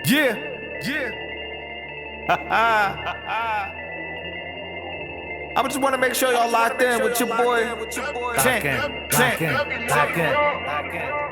Yeah, yeah. I just want to make sure y'all locked in with your boy.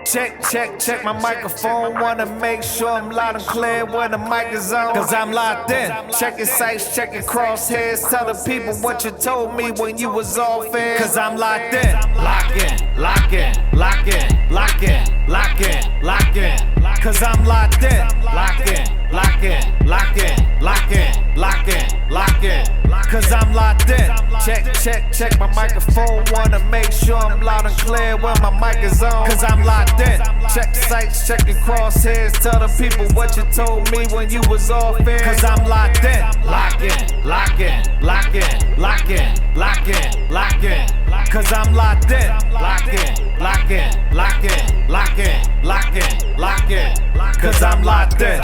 Check, check my microphone. Wanna make sure I'm loud and clear when the mic is on. Cause I'm locked in. Check your sights, check your crosshairs. Tell the people what you told me when you was off air. Cause I'm locked in. Lock in, lock in, lock in, lock in, lock in, lock in. Cause I'm locked in. Lock in, lock in, lock in, lock in, lock in, lock in. Cause I'm locked in. Check my microphone. Wanna make sure I'm loud and clear when my mic is on. Cause I'm locked in. Check sights, check your crosshairs. Tell the people what you told me when you was off air. Cause I'm locked in. Lock in, lock in, lock in, lock in, lock in, lock in. Cause I'm locked in. Lock in, lock in, lock in, lock in, lock in, lock in. Cause I'm locked in.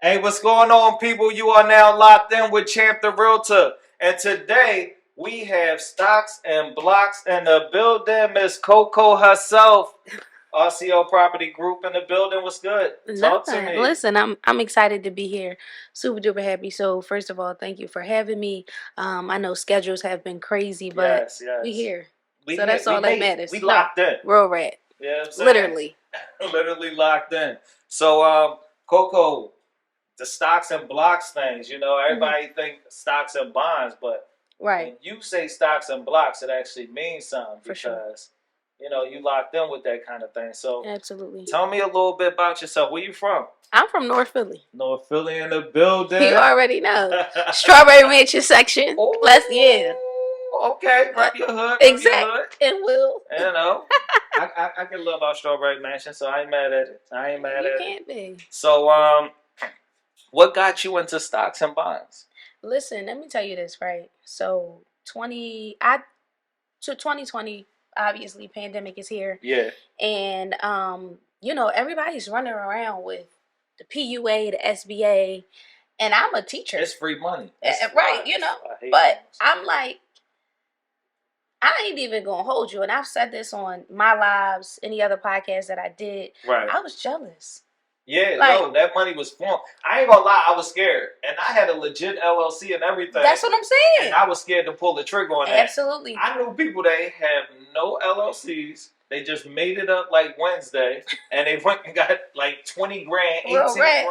Hey, what's going on, people? You are now locked in with Champ the Realtor. And today, we have Stocks and Blocks in the building. Miss Coco herself, RCO Property Group in the building. What's good? Talk to me. Listen, I'm excited to be here. Super duper happy. So first of all, thank you for having me. I know schedules have been crazy, but Yes. we here. So that's all that matters. We locked in. Real rat. You know what I'm saying? Literally. Literally locked in. So, Coco, the stocks and blocks things, everybody think stocks and bonds, but when you say stocks and blocks, it actually means something because, you locked in with that kind of thing. So absolutely. Tell me a little bit about yourself. Where you from? I'm from North Philly. North Philly in the building. You already know. Strawberry Mansion section. Okay, rep your hood. Exactly. It will. I can love our Strawberry Mansion, so I ain't mad at it. You can't be. So, what got you into stocks and bonds? Listen, let me tell you this, right? So 2020, obviously pandemic is here. Yeah. And everybody's running around with the PUA, the SBA, and I'm a teacher. It's free money. Right, but I'm like, I ain't even gonna hold you, and I've said this on my lives, any other podcast that I did. Right. I was jealous. Yeah, that money was formed. I ain't gonna lie, I was scared. And I had a legit LLC and everything. That's what I'm saying. And I was scared to pull the trigger on that. Absolutely. I knew people that have no LLCs. They just made it up like Wednesday. And they went and got like 20 grand, 18 grand.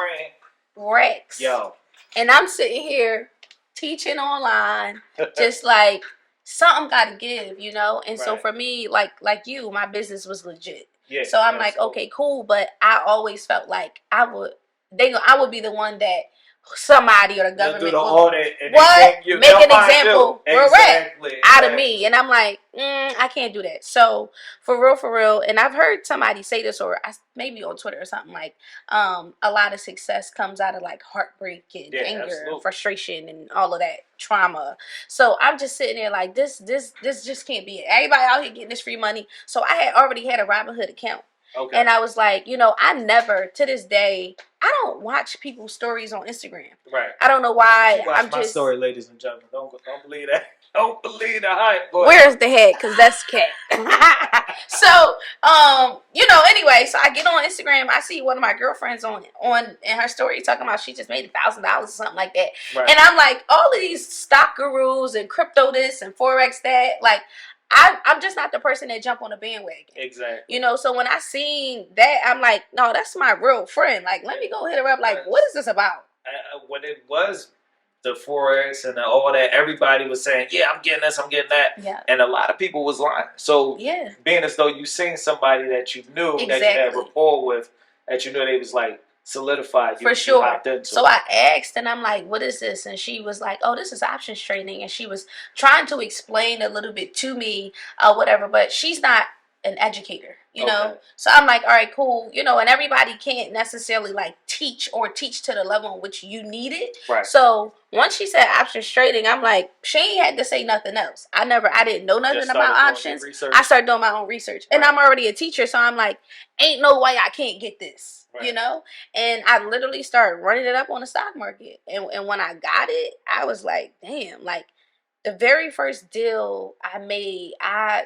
Rex. Yo. And I'm sitting here teaching online, just like something gotta give, And so for me, like you, my business was legit. Yeah, so I'm like, okay, cool, but I always felt like I would be the one that somebody or the government make an example out of me, and I'm like, I can't do that. So for real, and I've heard somebody say this, or maybe on Twitter or something, like a lot of success comes out of like heartbreak and anger and frustration and all of that trauma. So I'm just sitting there like, this just can't be it. Everybody out here getting this free money. So I had already had a Robinhood account. Okay. And I was like, I never, to this day, I don't watch people's stories on Instagram. Right. I don't know why. Watch my story, ladies and gentlemen. Don't believe that. Don't believe the hype, boy. Where's the head? Because that's cat. So, anyway, so I get on Instagram. I see one of my girlfriends on in her story talking about she just made $1,000 or something like that. Right. And I'm like, all of these stock gurus and crypto this and Forex that, like, I'm just not the person that jump on a bandwagon. Exactly. So when I seen that, I'm like, no, that's my real friend. Like, let me go hit her up. Like, what is this about? When it was the Forex and all that, everybody was saying, yeah, I'm getting this, I'm getting that. Yeah. And a lot of people was lying. So being as though you seen somebody that you knew, that you had rapport with, that you knew they was like solidified. For sure. So I asked, and I'm like, what is this? And she was like, oh, this is options trading. And she was trying to explain a little bit to me, whatever, but she's not an educator, So I'm like, all right, cool, and everybody can't necessarily like teach to the level in which you need it. Right. So once she said options trading, I'm like, she ain't had to say nothing else. I didn't know nothing about options. I started doing my own research, and I'm already a teacher, so I'm like, ain't no way I can't get this. Right. And I literally started running it up on the stock market. And when I got it, I was like, damn, like the very first deal I made, I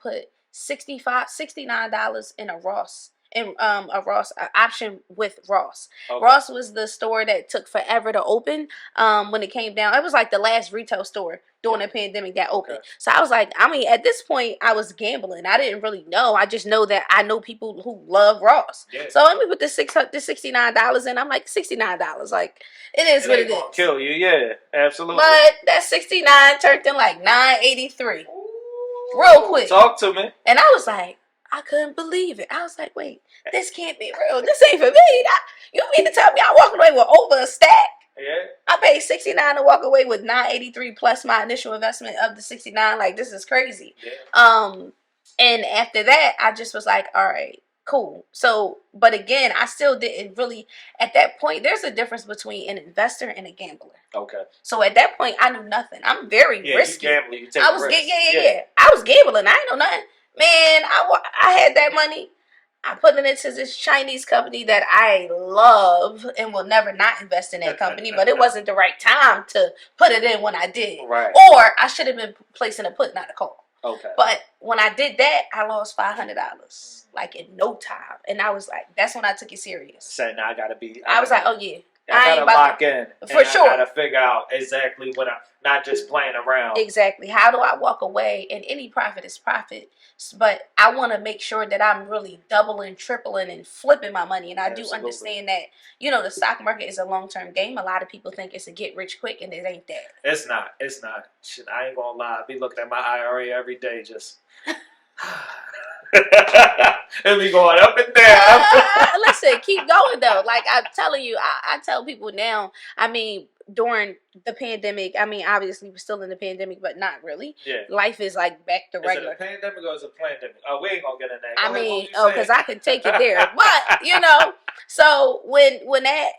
put $69 in a Roth in a Ross option with Ross. Okay. Ross was the store that took forever to open. When it came down, it was like the last retail store during the pandemic that opened. Okay. So I was like, I mean, at this point, I was gambling. I didn't really know. I just know that I know people who love Ross. Yeah. So let me put this $69 in. I'm like, $69. Like, it is what it is. Kill you, yeah, absolutely. But that 69 turned in like 983. Real quick. Talk to me. And I was like, I couldn't believe it. I was like, wait, this can't be real. This ain't for me. You mean to tell me I'm walking away with over a stack? Yeah. I paid 69 to walk away with 983 plus my initial investment of the 69. Like, this is crazy. Yeah. And after that, I just was like, all right, cool. So, but again, I still didn't really, at that point, there's a difference between an investor and a gambler. Okay. So at that point, I knew nothing. I'm very risky. You gamble, you take I was risks. yeah. I was gambling. I ain't know nothing. Man, I had that money. I put it into this Chinese company that I love and will never not invest in that company, but it wasn't the right time to put it in when I did. Right. Or I should have been placing a put, not a call. Okay. But when I did that, I lost $500, like in no time. And I was like, that's when I took it serious. So now I gotta be. I was like, oh yeah. I gotta lock in. For sure. I gotta figure out exactly what I'm not just playing around. Exactly. How do I walk away? And any profit is profit. But I want to make sure that I'm really doubling, tripling, and flipping my money. And I do understand that, the stock market is a long-term game. A lot of people think it's a get rich quick, and it ain't that. It's not. Shit, I ain't gonna lie. I be looking at my IRA every day just. And we going up and down. Listen, keep going though. Like I'm telling you, I tell people now. I mean, during the pandemic, I mean, obviously we're still in the pandemic, but not really. Yeah. Life is like back to regular. Is it a pandemic or is it a pandemic? Oh, we ain't gonna get in that. I mean, because I could take it there, but so when that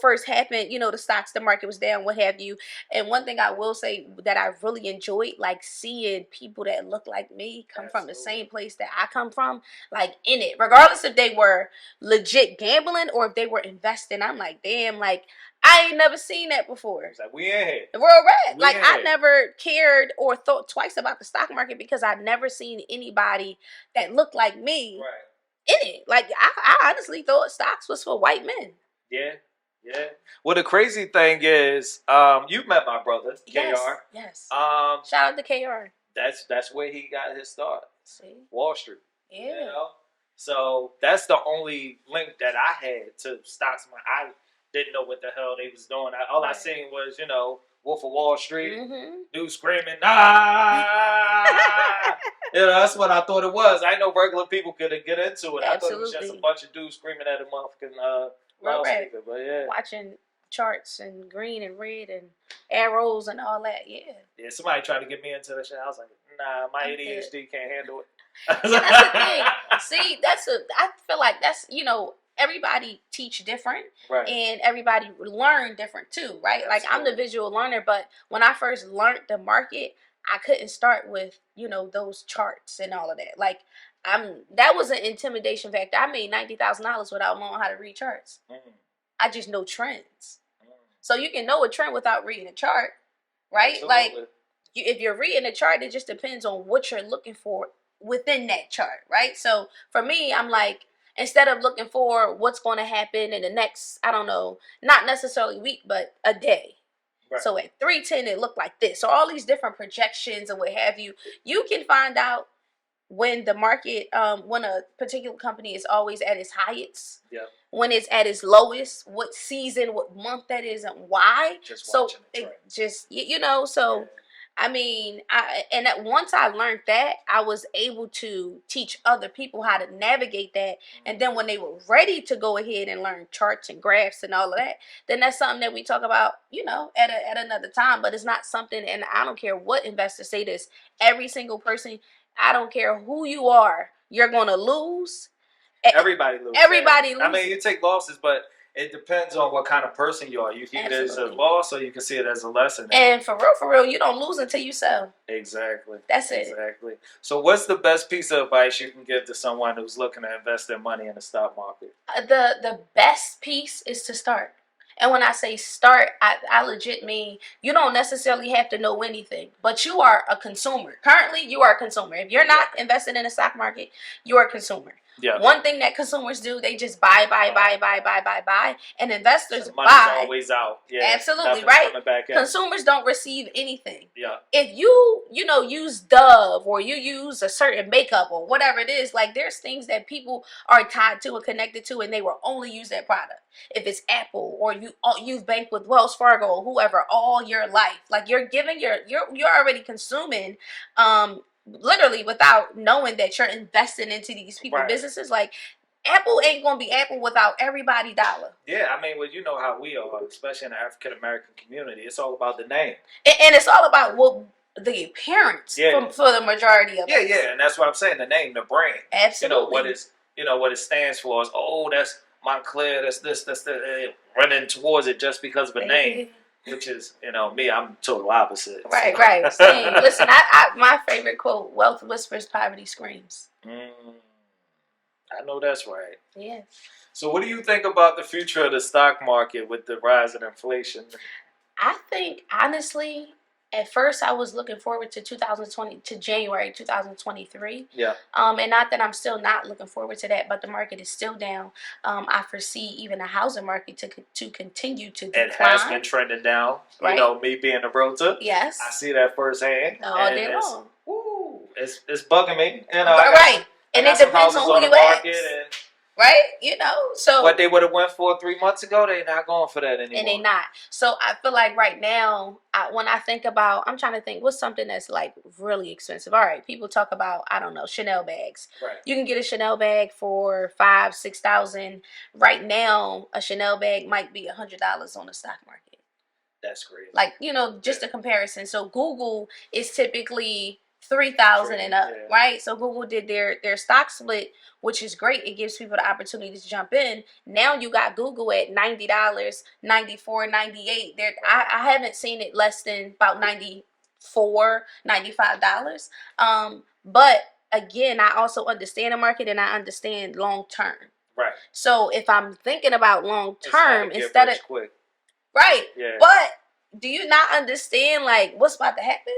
first happened, the stocks, the market was down, what have you. And one thing I will say that I really enjoyed, like seeing people that look like me come from the same place that I come from, like in it, regardless if they were legit gambling or if they were investing. I'm like, damn, like I ain't never seen that before. It's like, we in here. We're all right. Like I never cared or thought twice about the stock market because I never seen anybody that looked like me. Right. In it. Like I honestly thought stocks was for white men. Yeah. Well, the crazy thing is, you met my brother, KR. Yes. Shout out to KR. That's where he got his start. See? Wall Street. Yeah. So that's the only link that I had to stocks. I didn't know what the hell they was doing. All I seen was, Wolf of Wall Street, dude screaming, ah! That's what I thought it was. I know regular people could get into it. Absolutely. I thought it was just a bunch of dudes screaming at a motherfucking loudspeaker. But yeah. Watching charts and green and red and arrows and all that, yeah. Yeah, somebody tried to get me into that shit. I was like, nah, my ADHD can't handle it. That's the thing. See, I feel like that's, everybody teach different, right, and everybody learn different too, right? Absolutely. Like I'm the visual learner, but when I first learned the market, I couldn't start with those charts and all of that. Like that was an intimidation factor. I made $90,000 without knowing how to read charts. I just know trends, so you can know a trend without reading a chart, right? Absolutely. Like if you're reading a chart, it just depends on what you're looking for within that chart, right? So for me, I'm like, instead of looking for what's going to happen in the next, I don't know, not necessarily week, but a day. Right. So at 3:10, it looked like this. So all these different projections and what have you, you can find out when the market, when a particular company is always at its highest, when it's at its lowest, what season, what month that is, and why. Just so watching it, so. Yeah. I mean, once I learned that, I was able to teach other people how to navigate that. And then when they were ready to go ahead and learn charts and graphs and all of that, then that's something that we talk about, at another time. But it's not something, and I don't care what investors say this, every single person, I don't care who you are, you're going to lose. Everybody loses. Everybody loses. I mean, you take losses, but it depends on what kind of person you are. You can see it as a loss or you can see it as a lesson. And for real, you don't lose until you sell. Exactly. That's it. Exactly. So what's the best piece of advice you can give to someone who's looking to invest their money in the stock market? The best piece is to start. And when I say start, I legit mean you don't necessarily have to know anything, but you are a consumer. Currently, you are a consumer. If you're not investing in the stock market, you're a consumer. Yeah. One thing that consumers do, they just buy, and investors So money's buy. always out. Yeah, Absolutely, nothing's right? coming back in. Consumers don't receive anything. Yeah. If you know, use Dove or you use a certain makeup or whatever it is, like there's things that people are tied to and connected to, and they will only use that product. If it's Apple or you've banked with Wells Fargo or whoever all your life, like you're giving you're already consuming, literally without knowing that you're investing into these people businesses. Like Apple ain't gonna be Apple without everybody dollar. Yeah, I mean, well, you know how we are, especially in the African American community. It's all about the name, and it's all about what the appearance for the majority of us. Yeah, and that's what I'm saying. The name, the brand, absolutely. What it stands for is that's Montclair. That's this. That's the running towards it just because of a name. Which is, me, I'm total opposite. Right, so. Right. Same. Listen, I my favorite quote: "Wealth whispers, poverty screams." I know that's right. Yeah. So what do you think about the future of the stock market with the rise in inflation? I think, honestly, at first I was looking forward to January 2023. Yeah. And not that I'm still not looking forward to that, but the market is still down. I foresee even the housing market to continue to decline. It has been trending down. Right. Me being a realtor. Yes. I see that firsthand. All day long. It's bugging me. Right. And it depends on who you ask. Right? So what they would have went for 3 months ago, they're not going for that anymore. And they not. So I feel like right now, when I think about, I'm trying to think, what's something that's like really expensive? All right, people talk about, I don't know, Chanel bags. Right. You can get a Chanel bag for $5,000-$6,000. Right now, a Chanel bag might be $100 on the stock market. That's crazy. Like, just a comparison. So Google is typically 3,000 and up, right? So Google did their stock split, which is great. It gives people the opportunity to jump in. Now you got Google at $90, $94, $98. I haven't seen it less than about $94, $95. But again, I also understand the market and I understand long term. Right. So if I'm thinking about long term instead of quick. Right. Yeah. But do you not understand like what's about to happen?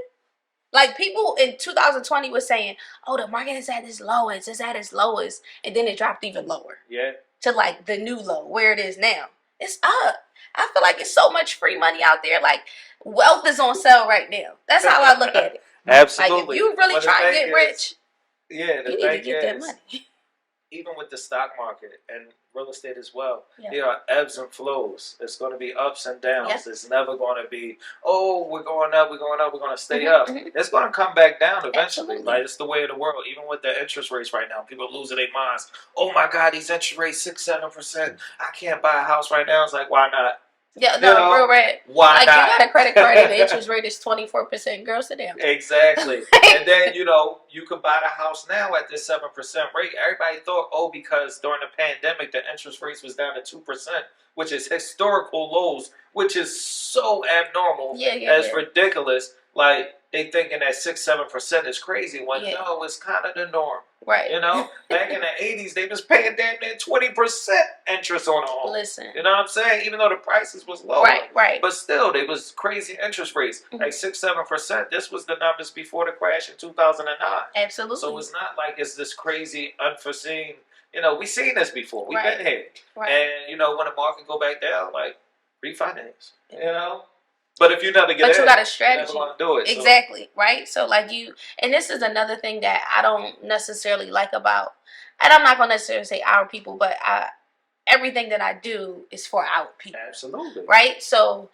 Like people in 2020 was saying, "Oh, the market is at its lowest. It's at its lowest," and then it dropped even lower. Yeah. To like the new low where it is now. It's up. I feel like it's so much free money out there. Like wealth is on sale right now. That's how I look at it. Absolutely. Like if you really try to get rich, you need to get that money. Even with the stock market and real estate as well, there are ebbs and flows. It's going to be ups and downs. Yep. It's never going to be, we're going up, we're going to stay up. It's going to come back down eventually. Absolutely. Like, it's the way of the world. Even with the interest rates right now, people are losing their minds. Oh my God, these interest rates, 6-7%. I can't buy a house right now. It's like, why not? Yeah, no, real red. Why like not? You got a credit card and the interest rate is 24%. Girl, sit down. Exactly. And then, you could buy the house now at this 7% rate. Everybody thought, because during the pandemic, the interest rates was down to 2%, which is historical lows, which is so abnormal. It's ridiculous. Like, they thinking that 6-7% is crazy. When no, it's kind of the norm. Right. Back in the 80s, they was paying damn near 20% interest on a home. Listen. You know what I'm saying? Even though the prices was low. Right. But still, they was crazy interest rates. Like 6-7%. This was the numbers before the crash in 2009. Absolutely. So it's not like it's this crazy, unforeseen. We seen this before. We've been here. Right. And, when the market go back down, like, refinance. But if you never get you got a strategy. You're never gonna do it. Exactly, right? So like and this is another thing that I don't necessarily like about, and I'm not gonna necessarily say our people, but everything that I do is for our people. Absolutely. Right? So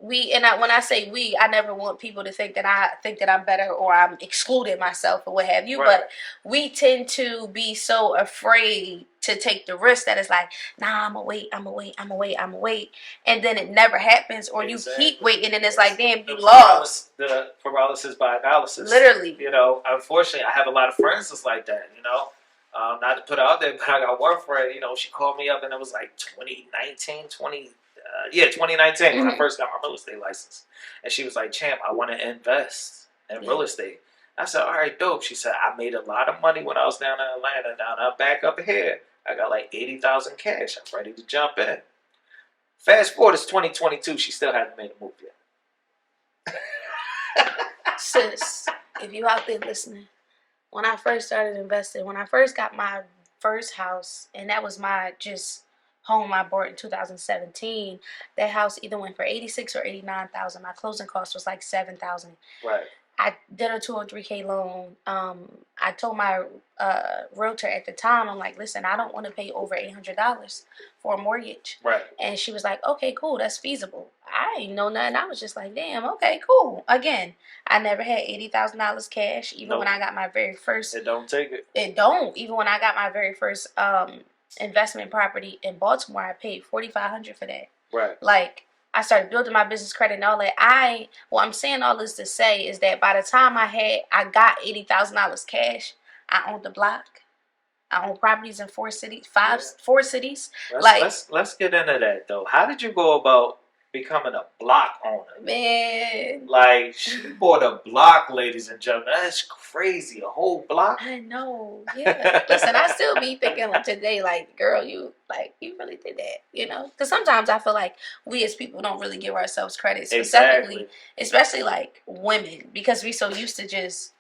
when I say we, I never want people to think that I'm better or I'm excluding myself or what have you. Right. But we tend to be so afraid to take the risk that it's like, nah, I'm gonna wait, and then it never happens, or you keep waiting, and it's like, damn, you lost. The paralysis by analysis. Literally. Unfortunately, I have a lot of friends that's like that. Not to put it out there, but I got one friend. She called me up, and it was like 2019. When I first got my real estate license. And she was like, Champ, I want to invest in real estate. I said, all right, dope. She said, I made a lot of money when I was down in Atlanta. Now I'm back up here. I got like 80,000 cash. I'm ready to jump in. Fast forward, it's 2022. She still hasn't made a move yet. Sis, if you out there listening, when I first started investing, when I first got my first house, and that was my just home I bought in 2017. That house either went for 86 or 89,000. My closing cost was like 7,000. Right. I did a 203K loan. I told my realtor at the time, I'm like, listen, I don't want to pay over $800 for a mortgage. Right. And she was like, okay, cool, that's feasible. I ain't know nothing. I was just like, damn, okay, cool. Again, I never had $80,000 cash, even when I got my very first. It don't take it. It don't. Even when I got my very first investment property in Baltimore, I paid $4,500 for that. Right. Like, I started building my business credit and all that. I'm saying all this to say is that by the time I got $80,000 cash, I owned the block. I own properties in 4 cities. Let's get into that though. How did you go about becoming a block owner? Man, like she bought a block, ladies and gentlemen. That's crazy. A whole block. I know. Yeah. Listen, I still be thinking today, like, girl, you really did that, Because sometimes I feel like we as people don't really give ourselves credit, especially like women, because we so used to just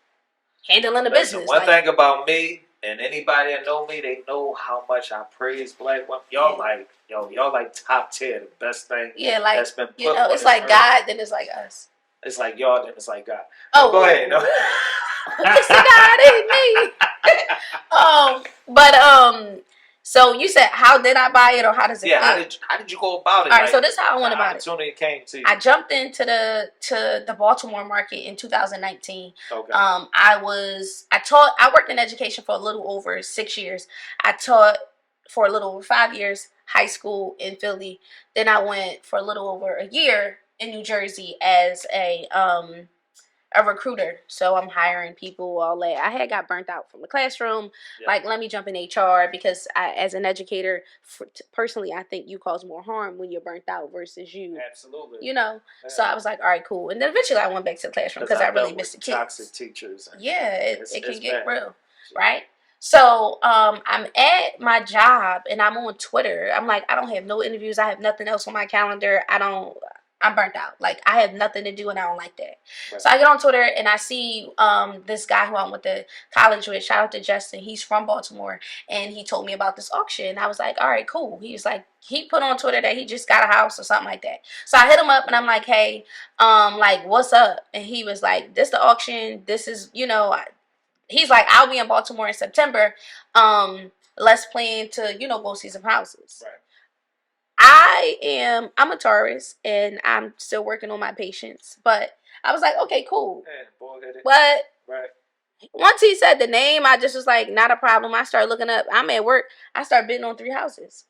handling the business. One thing about me. And anybody that know me, they know how much I praise black women. Y'all like top tier, the best thing that's been put it's like earth. God, then it's like us. It's like y'all, then it's like God. Oh, go ahead. No. It's God, ain't me. So you said, how did I buy it, or how does it feel? How did you go about it? All right, so this is how I went about it. Opportunity came to you. I jumped into the Baltimore market in 2019. Okay. I worked in education for a little over 6 years. I taught for a little over 5 years high school in Philly. Then I went for a little over a year in New Jersey as a recruiter. So I'm hiring people, all that. I had got burnt out from the classroom. Yeah. Like, let me jump in HR because as an educator, personally, I think you cause more harm when you're burnt out versus you. Absolutely. Yeah. So I was like, all right, cool. And then eventually I went back to the classroom because I really missed the kids. Toxic teachers. It can get real, right? So I'm at my job and I'm on Twitter. I'm like, I don't have no interviews. I have nothing else on my calendar. I'm burnt out. Like, I have nothing to do and I don't like that. Right. So I get on Twitter and I see this guy who I went to college with. Shout out to Justin. He's from Baltimore. And he told me about this auction. I was like, all right, cool. He was like, he put on Twitter that he just got a house or something like that. So I hit him up and I'm like, hey, like, what's up? And he was like, this the auction. This is, he's like, I'll be in Baltimore in September. Let's plan to, go see some houses. Right. I'm a Taurus and I'm still working on my patience, but I was like, okay, cool. But once he said the name, I just was like, not a problem. I started looking up. I'm at work. I started bidding on 3 houses.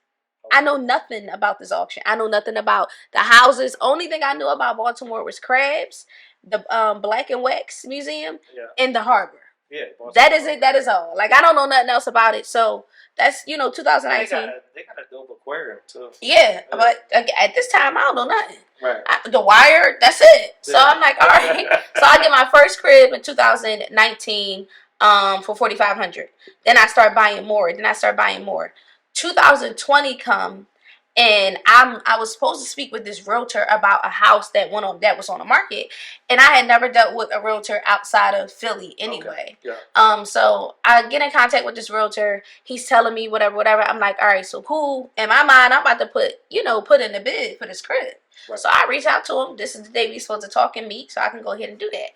I know nothing about this auction. I know nothing about the houses. Only thing I knew about Baltimore was crabs, the Black and Wax Museum, and the harbor. Yeah, that is it. That is all. Like, I don't know nothing else about it. So that's 2019. They got a dope aquarium too. Yeah, but at this time I don't know nothing. Right. The Wire. That's it. So I'm like, all right. So I get my first crib in 2019 for $4,500. Then I start buying more. 2020 come. And I was supposed to speak with this realtor about a house that was on the market, and I had never dealt with a realtor outside of Philly anyway. Okay. Yeah. So I get in contact with this realtor. He's telling me whatever. I'm like, all right, so cool. In my mind, I'm about to put in the bid for this crib. Right. So I reach out to him. This is the day we supposed to talk and meet, so I can go ahead and do that.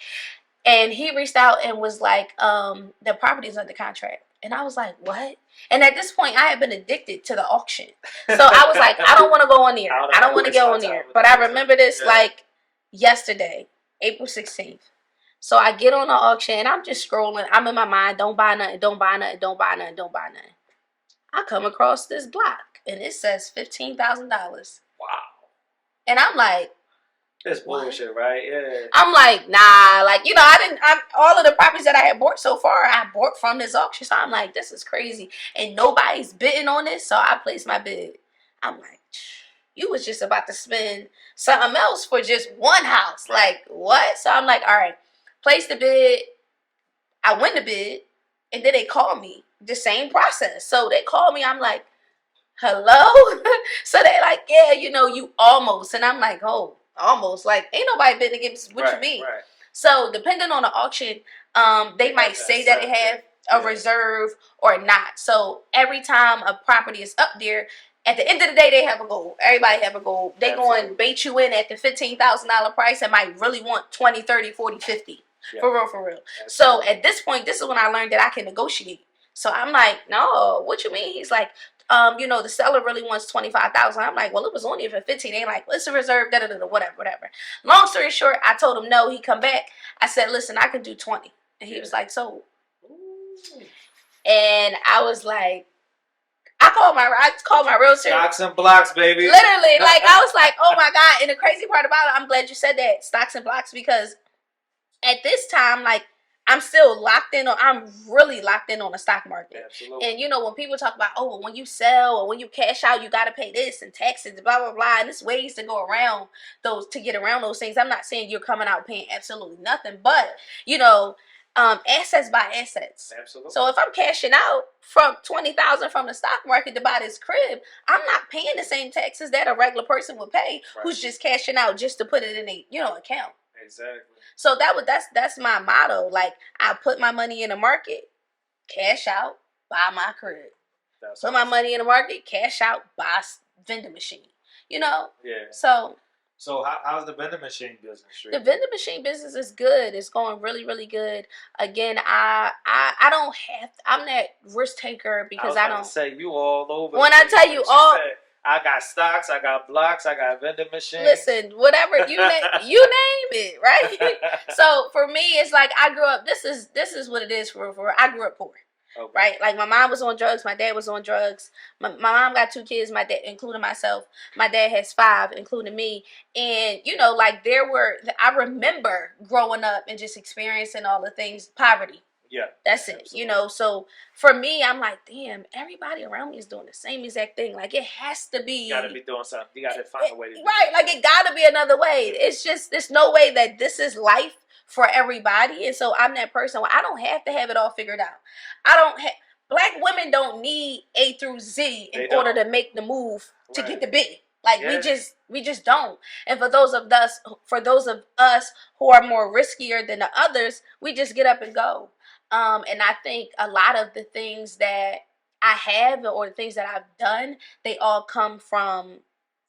And he reached out and was like, the property's under contract. And I was like, what? And at this point, I had been addicted to the auction. So I was like, I don't want to go on there. I don't want to go on there. But I remember this like yesterday, April 16th. So I get on the auction and I'm just scrolling. I'm in my mind, don't buy nothing, don't buy nothing, don't buy nothing, don't buy nothing. I come across this block and it says $15,000. Wow. And I'm like, that's bullshit, right? Yeah. I'm like, nah, like, all of the properties that I had bought so far, I bought from this auction. So I'm like, this is crazy. And nobody's bidding on this. So I placed my bid. I'm like, you was just about to spend something else for just one house. Like, what? So I'm like, all right, place the bid. I win the bid. And then they call me. The same process. So they call me. I'm like, hello? So they like, yeah, you almost. And I'm like, oh. Almost like ain't nobody bidding against what you mean. Right. So depending on the auction, they might say that it have a reserve or not. So every time a property is up there, at the end of the day, they have a goal. Everybody have a goal. They going to bait you in at the $15,000 price and might really want 20, 30, 40, 50. Yeah. For real, for real. So at this point, this is when I learned that I can negotiate. So I'm like, no, what you mean? He's like, the seller really wants 25,000. I'm like, well, it was only for 15. They like, well, it's a reserve, whatever. Long story short, I told him no. He come back. I said, listen, I can do 20. And he was like, so. And I was like, I called my realtor. Stocks and blocks, baby. Literally, like I was like, oh my God. And the crazy part about it, I'm glad you said that, stocks and blocks, because at this time, like, I'm still locked in on, I'm really locked in on the stock market. Absolutely. And when people talk about, oh, when you sell or when you cash out, you got to pay this and taxes, blah, blah, blah. And there's ways to go around to get around those things. I'm not saying you're coming out paying absolutely nothing, but, assets by assets. Absolutely. So if I'm cashing out from $20,000 from the stock market to buy this crib, I'm not paying the same taxes that a regular person would pay who's just cashing out just to put it in a, account. Exactly. So that's my motto. Like, I put my money in the market, cash out, buy my crib. Put my money in the market, cash out, buy vending machine. Yeah. So how's the vending machine business? The vending machine business is good. It's going really, really good. Again, I don't have. I'm that risk taker because I don't say you all over. When I tell you all. I got stocks, I got blocks, I got vending machines. Listen, whatever you name it, right? So for me, it's like I grew up. This is what it is for. I grew up poor, right? Like my mom was on drugs, my dad was on drugs. My mom got 2 kids, my dad, including myself. My dad has 5, including me. And I remember growing up and just experiencing all the things, poverty. Yeah, that's it. Absolutely. So for me, I'm like, damn, everybody around me is doing the same exact thing. Like, it has to be. You gotta be doing something. You gotta find a way to do right. Like, it gotta be another way. It's just, there's no way that this is life for everybody. And so I'm that person where I don't have to have it all figured out. Black women don't need A through Z in order to make the move to get the B. Like, we just don't. And for those of us who are more riskier than the others, we just get up and go. And I think a lot of the things that I have or the things that I've done, they all come from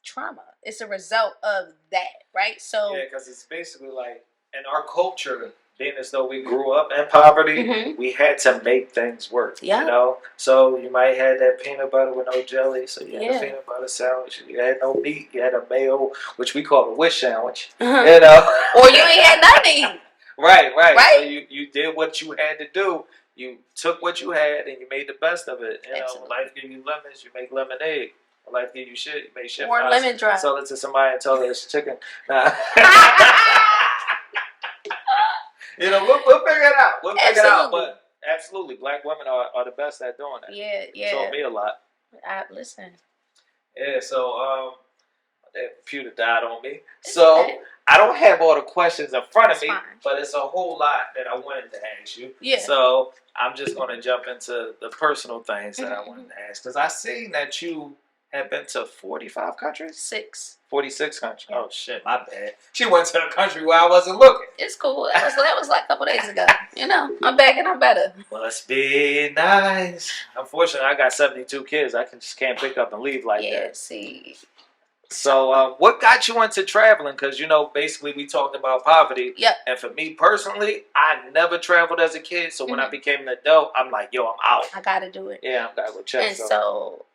trauma. It's a result of that, right? So yeah, because it's basically like in our culture, being as though we grew up in poverty, we had to make things work. Yeah. So you might have that peanut butter with no jelly. So you had a peanut butter sandwich. You had no meat. You had a mayo, which we call a wish sandwich. Or you ain't had nothing. Right. So you did what you had to do. You took what you had and you made the best of it. Life give you lemons, you make lemonade. Life give you shit, you make shit. Or lemon drop. Sell it to somebody and tell her it's chicken. Nah. We'll figure it out. We'll figure it out. But absolutely, black women are the best at doing that. Yeah. Told me a lot. Listen. Yeah. So that computer died on me. So I don't have all the questions in front of me, but it's a whole lot that I wanted to ask you. Yeah. So I'm just going to jump into the personal things that I wanted to ask. Because I seen that you have been to 45 countries? 46 countries. Yeah. Oh, shit, my bad. She went to a country where I wasn't looking. It's cool. That was like a couple days ago. I'm back and I'm better. Must be nice. Unfortunately, I got 72 kids. I just can't pick up and leave like that. Yeah, see. So, what got you into traveling? Because, basically we talked about poverty. Yep. And for me personally, I never traveled as a kid. So when I became an adult, I'm like, yo, I'm out. I got to do it. Yeah, I got to go check. And so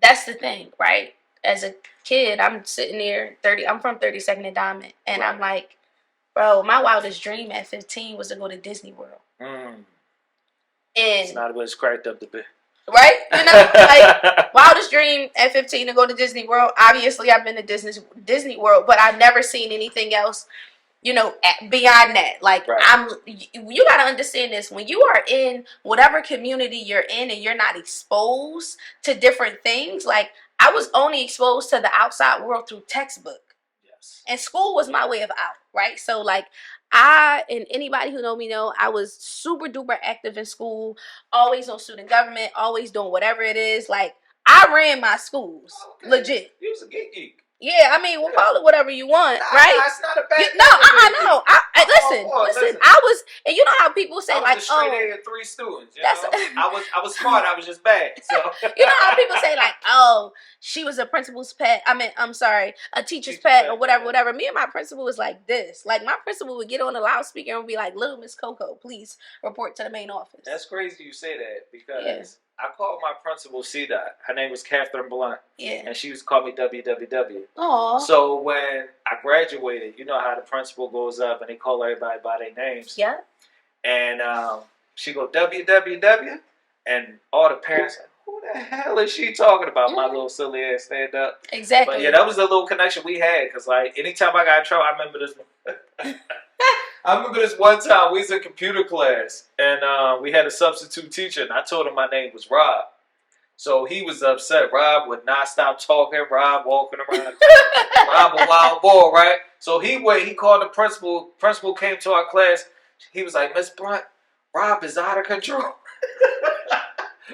that's the thing, right? As a kid, I'm sitting there, I'm from 32nd and Diamond. And I'm like, bro, my wildest dream at 15 was to go to Disney World. And it's not what it's cracked up to be. Right? Like, wildest dream at 15 to go to Disney World. Obviously, I've been to Disney World, but I've never seen anything else, beyond that. Like, you got to understand this. When you are in whatever community you're in and you're not exposed to different things, like, I was only exposed to the outside world through textbook. Yes. And school was my way of out, right? So, like, and anybody who know me know, I was super duper active in school, always on student government, always doing whatever it is. Like, I ran my schools, legit. You was a geek. Yeah, I mean, we'll call it whatever you want, right? It's not a bad thing. No, no. Listen. I was, and you know how people say like, straight A and 3 students. You know? I was smart. I was just bad. So you know how people say like, oh, she was a principal's pet. I mean, I'm sorry, a teacher's pet or whatever. Me and my principal was like this. Like my principal would get on the loudspeaker and be like, "Little Miss Coco, please report to the main office." That's crazy you say that because I called my principal C-Dot. Her name was Catherine Blunt. Yeah. And she used to call me WWW. Aww. So when I graduated, you know how the principal goes up and they call everybody by their names. Yeah. And she go, WWW. And all the parents like, who the hell is she talking about? My little silly ass stand up. Exactly. But yeah, that was a little connection we had. Because like anytime I got in trouble, I remember this. I remember this one time we was in computer class and we had a substitute teacher and I told him my name was Rob. So he was upset. Rob would not stop talking. Rob walking around. Rob a wild boy, right? So he called the principal. Principal came to our class. He was like, Miss Blunt, Rob is out of control.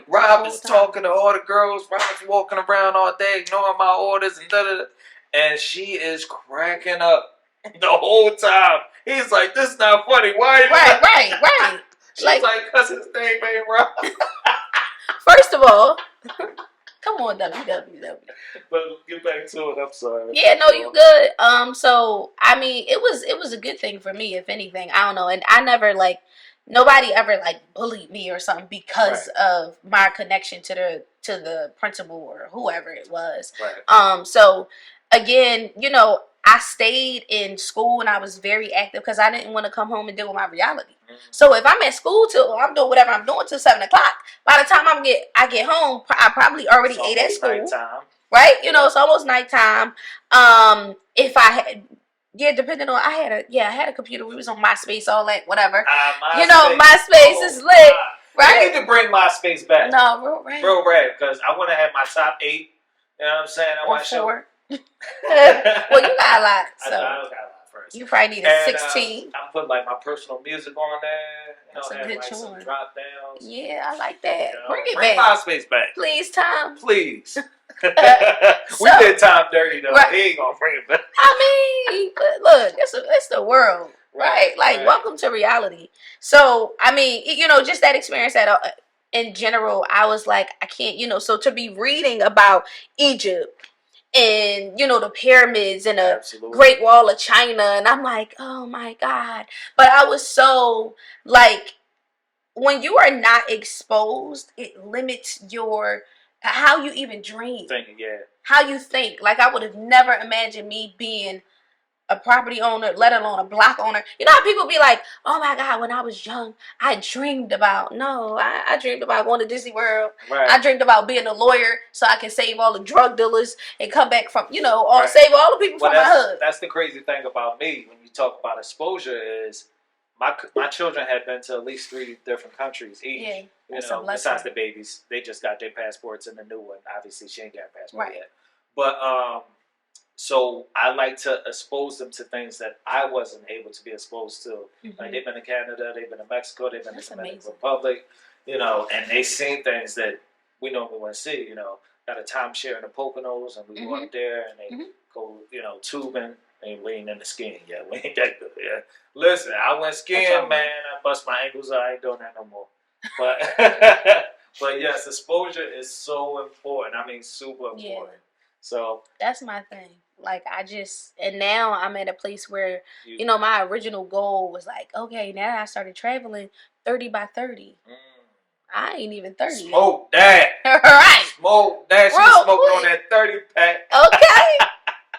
Rob is talking to all the girls. Rob's walking around all day ignoring my orders and da-da-da. And she is cracking up the whole time. He's like, this is not funny. Why? Right. She's like, cause his name ain't Rob. First of all, come on, WWW. But get back to it. I'm sorry. Yeah, no, you good. So I mean, it was a good thing for me, if anything. I don't know, and I never nobody ever bullied me or something because of my connection to the principal or whoever it was. Right. So again, I stayed in school and I was very active because I didn't want to come home and deal with my reality. Mm-hmm. So if I'm at school till I'm doing whatever I'm doing till 7 o'clock, by the time I get home, I probably already ate at school. Nighttime. Right? It's almost nighttime. If I had, depending on, I had a computer. We was on MySpace, all that, whatever. MySpace is lit. Right? You need to bring MySpace back. No, real rap. Real rap, because I want to have my top 8. You know what I'm saying? I want to show. Well, you got a lot. So. I got a lot first. You probably need a 16. I put my personal music on there. That's a good choice. Some drop downs. Yeah, I like that. Bring back. MySpace back. Please, Tom. Please. We did Tom dirty though. Right. He ain't gonna bring it back. I mean, but look, it's the world, right? Welcome to reality. So, I mean, just that experience in general, I was like, I can't, so to be reading about Egypt and the pyramids and the Great Wall of China, and I'm like, oh my God. But I was so when you are not exposed, it limits how you even dream. Thinking, yeah. How you think. I would have never imagined me being a property owner, let alone a block owner. You know how people be like, oh my God, when I was young, I dreamed about. No, I dreamed about going to Disney World. Right. I dreamed about being a lawyer so I can save all the drug dealers and come back from, save all the people from my hood. That's the crazy thing about me when you talk about exposure is my children had been to at least 3 different countries each. Yeah, besides the babies. They just got their passports and the new one. Obviously, she ain't got a passport yet. But, so I like to expose them to things that I wasn't able to be exposed to. Mm-hmm. They've been to Canada, they've been to Mexico, they've been to the Dominican Republic, and they've seen things that we normally want to see. Got a timeshare in the Poconos, and we go up there and they go, tubing. Ain't leaning in the skiing yet. We ain't that good. Yeah. Listen, I went skiing, man. I bust my ankles. I ain't doing that no more. But yes, exposure is so important. I mean, super important. Yeah. So that's my thing. And now I'm at a place where, my original goal was okay, now I started traveling 30 by 30. I ain't even 30 Smoke yet. That. Right. Smoke that. She's smoking on that 30 pack. Okay.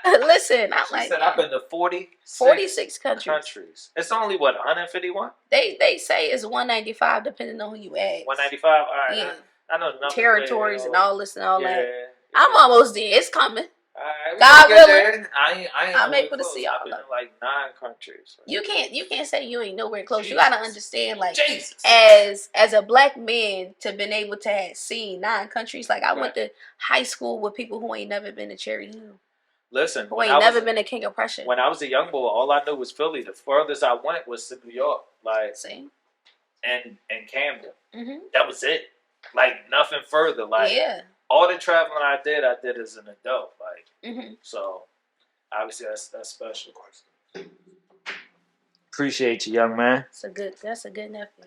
Listen, she said I've been to 46 countries. It's only, 151? They say it's 195 depending on who you ask. 195? All right. Yeah. I know territories and all this and all that. I'm almost there. It's coming. All right, God willing. I'm able to see all I've been in 9 countries. So. You can't say you ain't nowhere close. Jesus. You gotta understand, Jesus. as a black man, to been able to have seen 9 countries. I went to high school with people who ain't never been to Cherry Hill. Listen, who ain't never been to King of Prussia. When I was a young boy, all I knew was Philly. The furthest I went was to New York, See? and Camden. Mm-hmm. That was it. Nothing further. All the traveling I did as an adult. So obviously that's special. Appreciate you, young man. That's a good nephew.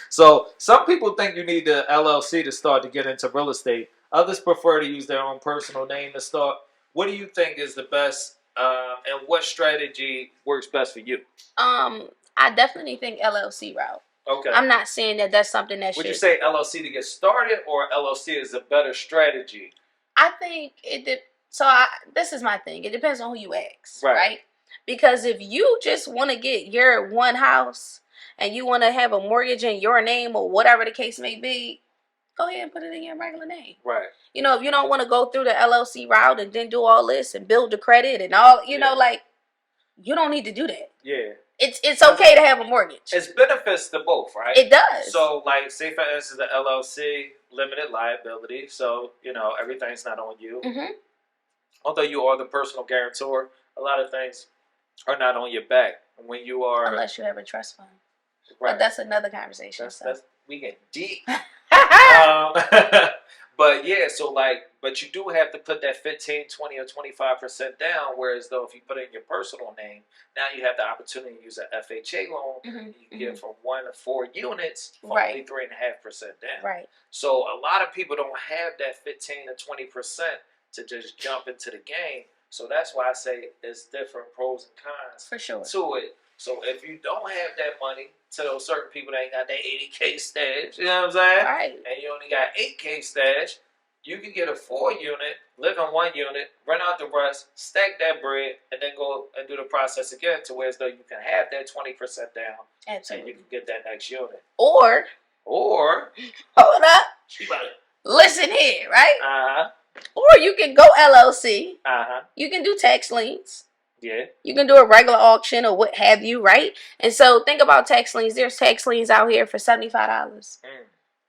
So some people think you need the LLC to start to get into real estate. Others prefer to use their own personal name to start. What do you think is the best, and what strategy works best for you? I definitely think LLC route. Okay. I'm not saying that that's something that would you say LLC to get started, or LLC is a better strategy? I think this is my thing. It depends on who you ask, right? Because if you just want to get your one house and you want to have a mortgage in your name or whatever the case may be, go ahead and put it in your regular name. Right. You know, if you don't want to go through the LLC route and then do all this and build the credit and all, you know, like, you don't need to do that. Yeah. It's okay to have a mortgage. It's benefits to both, right? It does. So, like, say for instance, the LLC, limited liability. So, you know, everything's not on you. Mm-hmm. Although you are the personal guarantor, a lot of things are not on your back when you are. Unless you have a trust fund. Right. But that's another conversation. That's we get deep. But yeah, so like, but you do have to put that 15, 20, or 25% down. Whereas though, if you put it in your personal name, now you have the opportunity to use an FHA loan. Mm-hmm. You can get from 1 to 4 units for only 3.5% down. Right. So a lot of people don't have that 15 to 20% to just jump into the game. So that's why I say it's different pros and cons for sure to it. So if you don't have that money, to those certain people that ain't got that 80K stash, you know what I'm saying? Right. And you only got 8K stash, you can get a 4 unit, live in 1 unit, rent out the rest, stack that bread, and then go and do the process again to where as though you can have that 20% down. Absolutely. And you can get that next unit. Or hold up. Listen here, right? Uh-huh. Or you can go LLC. Uh-huh. You can do tax liens. Yeah. You can do a regular auction or what have you, right? And so think about tax liens. There's tax liens out here for $75,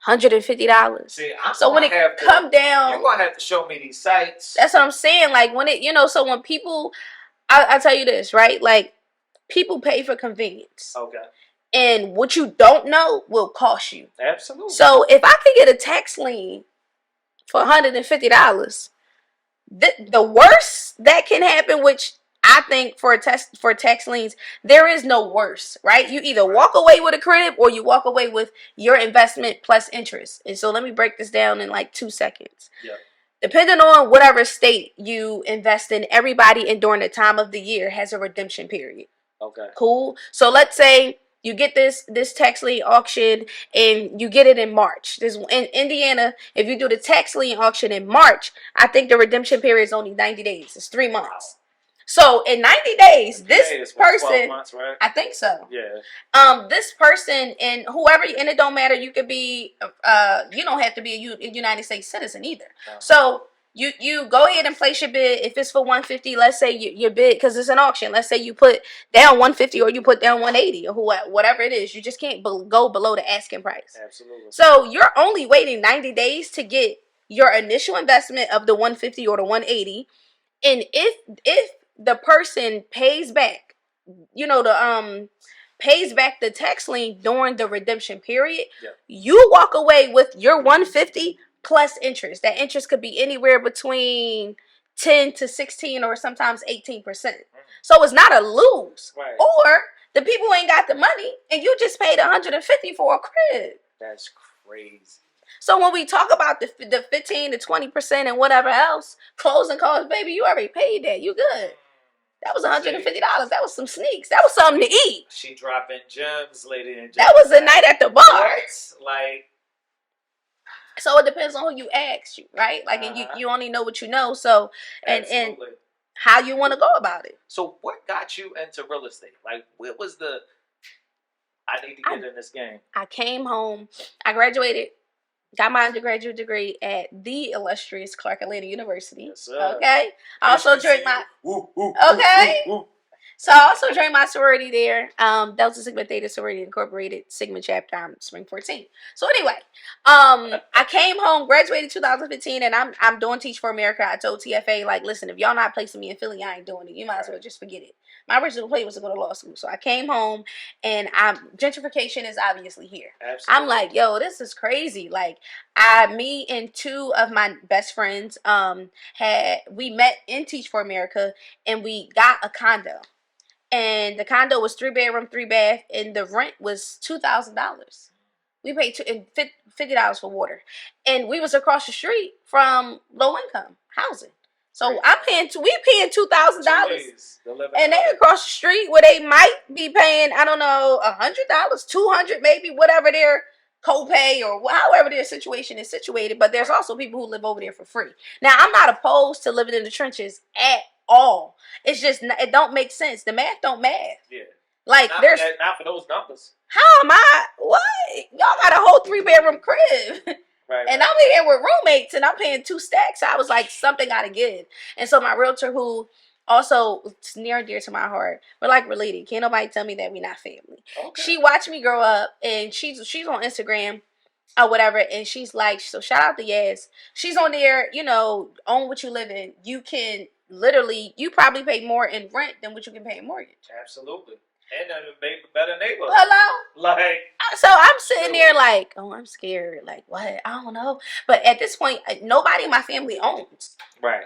$150. See, so when it come down, you're gonna have to show me these sites. That's what I'm saying. Like when it, so when people, I tell you this, right? Like people pay for convenience. Okay. And what you don't know will cost you. Absolutely. So if I could get a tax lien for $150, the worst that can happen, which I think for tax liens, there is no worse, right? You either walk away with a crib or you walk away with your investment plus interest. And so let me break this down in like 2 seconds. Yeah. Depending on whatever state you invest in, everybody and during the time of the year has a redemption period. Okay. Cool. So let's say you get this tax lien auction and you get it in March. In Indiana, if you do the tax lien auction in March, I think the redemption period is only 90 days. It's 3 months. Wow. So in 90 days, this person, 12 months, right? I think so. Yeah. This person and whoever, and it don't matter. You could be, you don't have to be a United States citizen either. So you go ahead and place your bid. If it's for 150, let's say your bid, because it's an auction. Let's say you put down 150 or you put down 180 or whatever it is. You just can't go below the asking price. Absolutely. So you're only waiting 90 days to get your initial investment of the 150 or the 180, and if the person pays back, pays back the tax lien during the redemption period, you walk away with your 150 plus interest. That interest could be anywhere between 10 to 16 or sometimes 18%. So it's not a lose. Right. Or the people ain't got the money and you just paid 150 for a crib. That's crazy. So when we talk about the 15 to 20% and whatever else, closing costs, baby, you already paid that. You good. That was $150. That was some sneaks. That was something to eat. She dropping gems, lady and gentlemen. That was a night at the bar. What? Like. So it depends on who you ask, right? Like, and you only know what you know. So, and how you want to go about it. So what got you into real estate? Like, what was the, I need to get in this game. I came home. I graduated. Got my undergraduate degree at the illustrious Clark Atlanta University. Yes, sir. Okay. I also joined my. So I also joined my sorority there. Delta Sigma Theta Sorority Incorporated Sigma Chapter. I'm Spring 14. So anyway, I came home, graduated 2015, and I'm doing Teach for America. I told TFA, like, listen, if y'all not placing me in Philly, I ain't doing it. You might as well just forget it. My original plan was to go to law school. So I came home, and gentrification is obviously here. Absolutely. I'm like, yo, this is crazy. Like, me and two of my best friends we met in Teach for America, and we got a condo. And the condo was 3-bedroom, 3-bath, and the rent was $2,000. We paid $50 for water, and we was across the street from low income housing. So we paying $2,000, and they across the street where they might be paying, I don't know, $100, $200 maybe, whatever their copay or however their situation is situated. But there's also people who live over there for free. Now, I'm not opposed to living in the trenches at all. It's just it don't make sense. The math don't math. Yeah. Like not for those numbers. How am I? What? Y'all got a whole 3-bedroom crib. Right. And I'm here with roommates, and I'm paying 2 stacks. I was like, something gotta give. And so my realtor, who also is near and dear to my heart, we're like related. Can't nobody tell me that we not family. Okay. She watched me grow up, and she's on Instagram or whatever, and she's like, so shout out to Yaz. She's on there, own what you live in. You can literally, you probably pay more in rent than what you can pay in mortgage. Absolutely. And a better neighborhood. Hello? Like. So I'm sitting there like, oh, I'm scared. Like, what? I don't know. But at this point, nobody in my family owns. Right.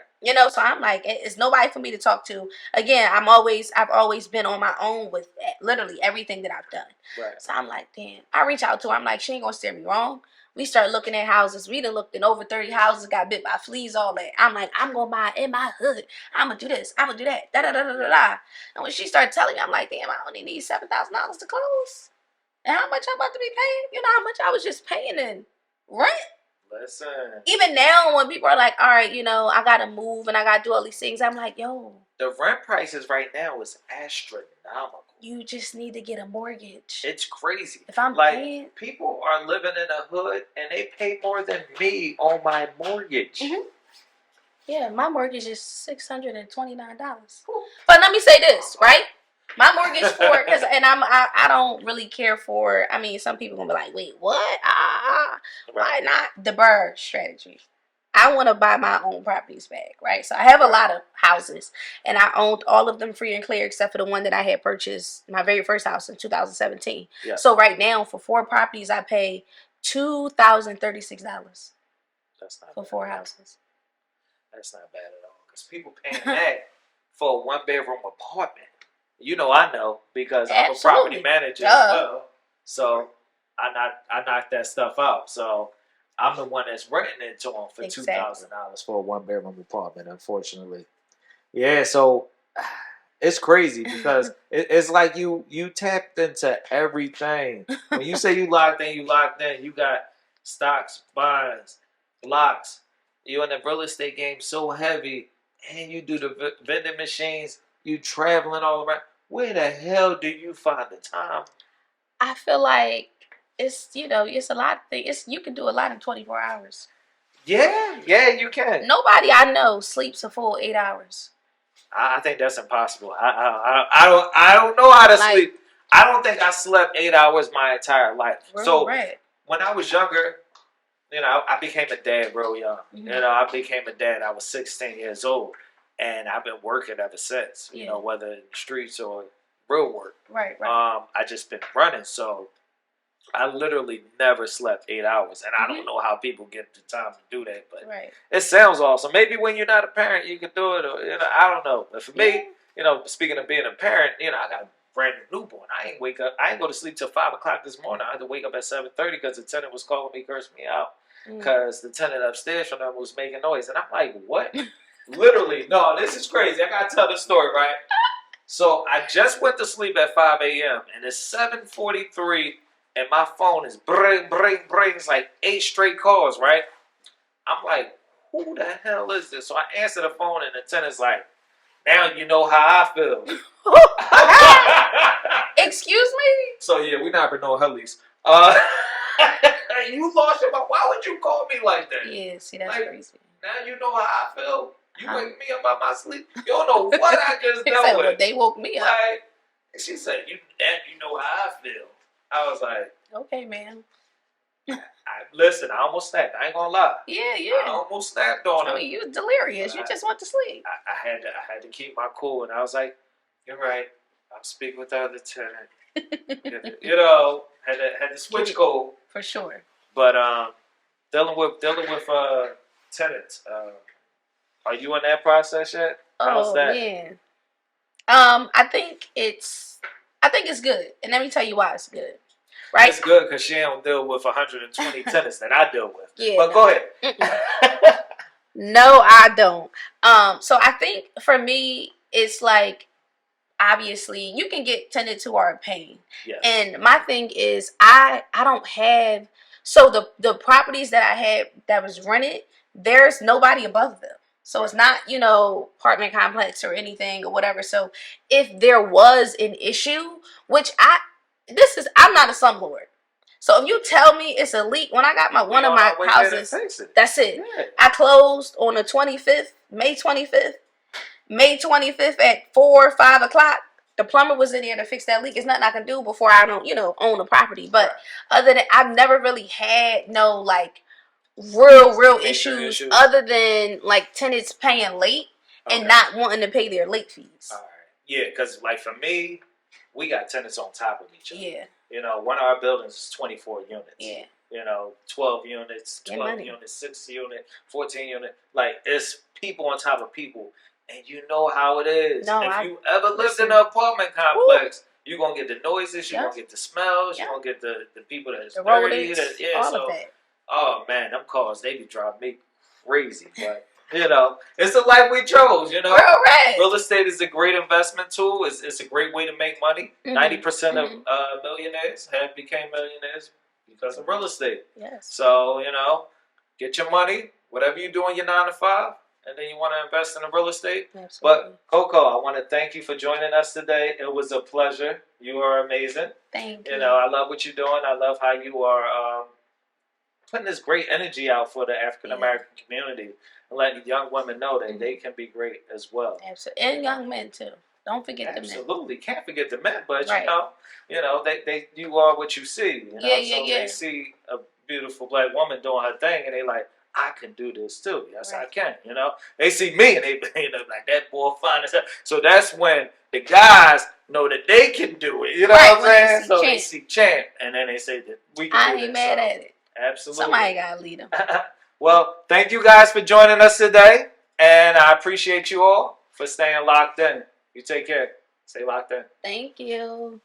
So I'm like, it's nobody for me to talk to. Again, I've always been on my own with literally everything that I've done. Right. So I'm like, damn. I reach out to her. I'm like, she ain't gonna steer me wrong. We start looking at houses. We done looked in over 30 houses, got bit by fleas, all that. I'm like, I'm gonna buy in my hood. I'm gonna do this. I'm gonna do that. Da da da da da da. And when she started telling me, I'm like, damn, I only need $7,000 to close. And how much I'm about to be paying? You know how much I was just paying in rent? Listen. Even now, when people are like, all right, I gotta move and I gotta do all these things, I'm like, yo. The rent prices right now is astronomical. You just need to get a mortgage. It's crazy. If I'm paying, people are living in a hood and they pay more than me on my mortgage. Mm-hmm. Yeah, my mortgage is $629. But let me say this, right? My mortgage and I don't really care for. I mean, some people gonna be like, wait, what? Why not the Burr strategy? I want to buy my own properties back, right? So I have a lot of houses, and I owned all of them free and clear except for the one that I had purchased, my very first house in 2017. Yeah. So right now, for 4 properties, I pay $2,036. That's not for 4 houses. That's not bad at all, because people paying that for a 1-bedroom apartment. I know, because I'm a property manager as well. So I knock that stuff out. So I'm the one that's renting it to them for $2,000 for a 1-bedroom apartment, unfortunately. Yeah, so it's crazy because it's like you tapped into everything. When you say you locked in. You got stocks, bonds, locks. You're in the real estate game so heavy, and you do the vending machines. You traveling all around. Where the hell do you find the time? I feel like it's a lot of things. You can do a lot in 24 hours. Yeah, you can. Nobody I know sleeps a full 8 hours. I think that's impossible. I don't know how to sleep. I don't think I slept 8 hours my entire life. When I was younger, I became a dad real young. Mm-hmm. I became a dad. I was 16 years old. And I've been working ever since, whether in the streets or real work. Right. I just been running. So I literally never slept 8 hours. And I don't know how people get the time to do that. But it sounds awesome. Maybe when you're not a parent, you can do it. Or, I don't know. But for me, speaking of being a parent, I got a brand new newborn. I ain't go to sleep till 5 o'clock this morning. I had to wake up at 7:30 because the tenant was calling me, cursing me out. Because the tenant upstairs from them was making noise. And I'm like, what? Literally, no, this is crazy. I gotta tell this story, right? So I just went to sleep at 5 a.m. and it's 7:43 and my phone is bring. It's like 8 straight calls, right? I'm like, who the hell is this? So I answer the phone and the tenant's like, now you know how I feel. Excuse me? So yeah, we never know her lease. You lost your mind. Why would you call me like that? Yeah, see, that's crazy. Now you know how I feel. You wake me up out my sleep. You don't know what I just done with. Well, they woke me up. She said, you know how I feel. I was like, okay, man. Listen, I almost snapped. I ain't gonna lie. Yeah. I almost snapped on her. I mean, you was delirious. You just went to sleep. I had to keep my cool, and I was like, You're right. I'll speak with the other tenant. You know, had to switch code for sure. But dealing with tenants. Are you in that process yet? How's that? Man. I think it's good, and let me tell you why it's good. Right? It's good because she don't deal with 120 tenants that I deal with. Yeah, but go ahead. No, I don't. So I think for me, it's like obviously you can get tenants who are paying. Yes. And my thing is I don't have, so the properties that I had that was rented, there's nobody above them. So it's not, apartment complex or anything or whatever. So if there was an issue, which I'm not a slumlord. So if you tell me it's a leak, when I got one of my houses, that's it. Yeah. I closed on the 25th, May 25th. May 25th at 4 or 5 o'clock. The plumber was in there to fix that leak. There's nothing I can do before I don't, own the property. But other than, I've never really had no like real issues other than like tenants paying late and not wanting to pay their late fees. All right. Yeah, because like for me, we got tenants on top of each other. Yeah. One of our buildings is 24 units. Yeah. 12 units, 12 units, 6 units, 14 units. Like, it's people on top of people. And you know how it is. No, if you ever lived in an apartment complex, you're going to get the noises, you're going to get the smells, you're going to get the people that's the dirty. All of that. Oh, man, them cars, they be driving me crazy. But, it's the life we chose, Right. Real estate is a great investment tool. It's a great way to make money. 90% of millionaires have became millionaires because of real estate. Yes. So, get your money, whatever you do in your 9 to 5, and then you want to invest in the real estate. Absolutely. But, Coco, I want to thank you for joining us today. It was a pleasure. You are amazing. Thank you. I love what you're doing. I love how you are putting this great energy out for the African-American community and letting young women know that they can be great as well. Absolutely. And young men, too. Don't forget the men. Absolutely. Can't forget the men. But, right. you are what you see. So yeah. they see a beautiful black woman doing her thing, and they like, I can do this too. Yes, right. I can. They see me and they like that boy fine as hell. So that's when the guys know that they can do it. You know what I'm saying? So they see Champ, and then they say that we can do it. I ain't mad at it. Absolutely. Somebody gotta lead them. Well, thank you guys for joining us today, and I appreciate you all for staying locked in. You take care. Stay locked in. Thank you.